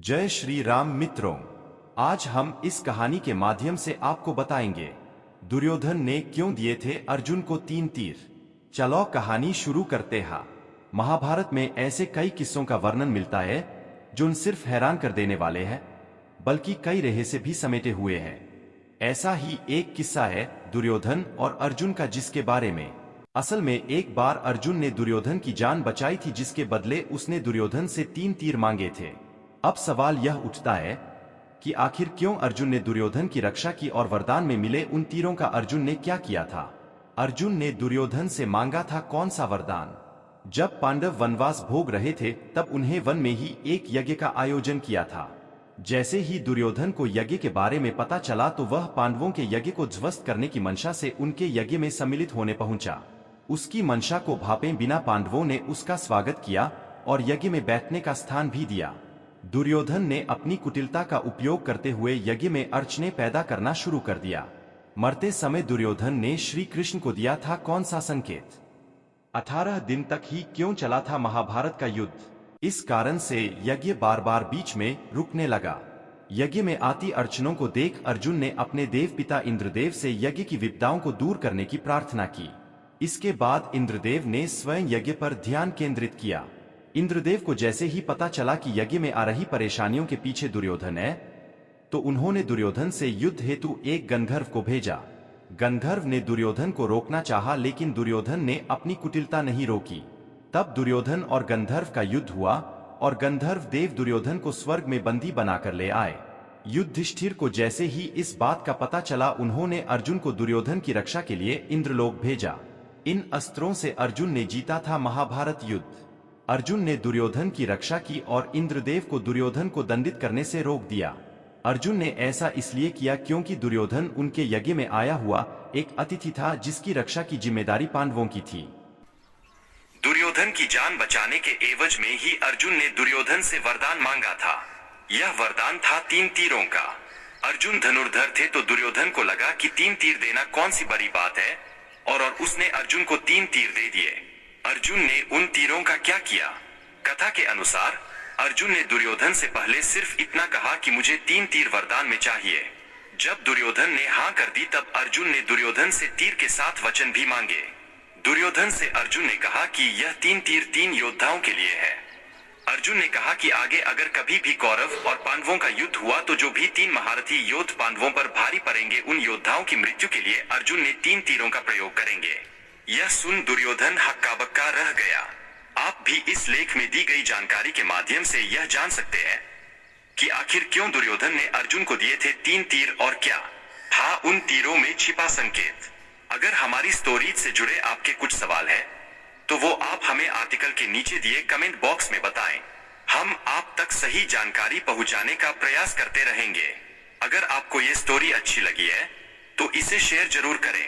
जय श्री राम मित्रों, आज हम इस कहानी के माध्यम से आपको बताएंगे दुर्योधन ने क्यों दिए थे अर्जुन को 3 तीर। चलो कहानी शुरू करते हैं। महाभारत में ऐसे कई किस्सों का वर्णन मिलता है जो न सिर्फ हैरान कर देने वाले हैं बल्कि कई रहस्य भी समेटे हुए हैं। ऐसा ही एक किस्सा है दुर्योधन और अर्जुन का, जिसके बारे में असल में एक बार अर्जुन ने दुर्योधन की जान बचाई थी, जिसके बदले उसने दुर्योधन से 3 तीर मांगे थे। अब सवाल यह उठता है कि आखिर क्यों अर्जुन ने दुर्योधन की रक्षा की और वरदान में मिले उन तीरों का अर्जुन ने क्या किया था? अर्जुन ने दुर्योधन से मांगा था कौन सा वरदान? जब पांडव वनवास भोग रहे थे तब उन्हें वन में ही एक यज्ञ का आयोजन किया था। जैसे ही दुर्योधन को यज्ञ के बारे में पता चला तो वह पांडवों के यज्ञ को ध्वस्त करने की मंशा से उनके यज्ञ में सम्मिलित होने पहुंचा। उसकी मंशा को भापे बिना पांडवों ने उसका स्वागत किया और यज्ञ में बैठने का स्थान भी दिया। दुर्योधन ने अपनी कुटिलता का उपयोग करते हुए यज्ञ में अड़चने पैदा करना शुरू कर दिया। मरते समय दुर्योधन ने श्री कृष्ण को दिया था कौन सा संकेत? 18 दिन तक ही क्यों चला था महाभारत का युद्ध? इस कारण से यज्ञ बार बार बीच में रुकने लगा। यज्ञ में आती अड़चनों को देख अर्जुन ने अपने देव पिता इंद्रदेव से यज्ञ की विपदाओं को दूर करने की प्रार्थना की। इसके बाद इंद्रदेव ने स्वयं यज्ञ पर ध्यान केंद्रित किया। इंद्रदेव को जैसे ही पता चला कि यज्ञ में आ रही परेशानियों के पीछे दुर्योधन है, तो उन्होंने दुर्योधन से युद्ध हेतु एक गंधर्व को भेजा। गंधर्व ने दुर्योधन को रोकना चाहा, लेकिन दुर्योधन ने अपनी कुटिलता नहीं रोकी। तब दुर्योधन और गंधर्व का युद्ध हुआ और गंधर्व देव दुर्योधन को स्वर्ग में बंदी बनाकर ले आए। युधिष्ठिर को जैसे ही इस बात का पता चला, उन्होंने अर्जुन को दुर्योधन की रक्षा के लिए इंद्रलोक भेजा। इन अस्त्रों से अर्जुन ने जीता था महाभारत युद्ध। अर्जुन ने दुर्योधन की रक्षा की और इंद्रदेव को दुर्योधन को दंडित करने से रोक दिया। अर्जुन ने ऐसा इसलिए किया क्योंकि दुर्योधन उनके यज्ञ में आया हुआ एक अतिथि था, जिसकी रक्षा की जिम्मेदारी पांडवों की थी। दुर्योधन की जान बचाने के एवज में ही अर्जुन ने दुर्योधन से वरदान मांगा था। यह वरदान था 3 तीरों का। अर्जुन धनुर्धर थे तो दुर्योधन को लगा कि 3 तीर देना कौन सी बड़ी बात है, और उसने अर्जुन को 3 तीर दे दिए। अर्जुन ने उन तीरों का क्या किया? कथा के अनुसार अर्जुन ने दुर्योधन से पहले सिर्फ इतना कहा कि मुझे 3 तीर वरदान में चाहिए। जब दुर्योधन ने हाँ कर दी तब अर्जुन ने दुर्योधन से तीर के साथ वचन भी मांगे। दुर्योधन से अर्जुन ने कहा कि यह 3 तीर 3 योद्धाओं के लिए है। अर्जुन ने कहा कि आगे अगर कभी भी कौरव और पांडवों का युद्ध हुआ तो जो भी 3 महारथी योद्ध पांडवों पर भारी पड़ेंगे, उन योद्धाओं की मृत्यु के लिए अर्जुन ने 3 तीरों का प्रयोग करेंगे। यह सुन दुर्योधन हक्का बक्का रह गया। आप भी इस लेख में दी गई जानकारी के माध्यम से यह जान सकते हैं कि आखिर क्यों दुर्योधन ने अर्जुन को दिए थे 3 तीर और क्या था उन तीरों में छिपा संकेत। अगर हमारी स्टोरी से जुड़े आपके कुछ सवाल है तो वो आप हमें आर्टिकल के नीचे दिए कमेंट बॉक्स में बताएं। हम आप तक सही जानकारी पहुंचाने का प्रयास करते रहेंगे। अगर आपको ये स्टोरी अच्छी लगी है तो इसे शेयर जरूर करें।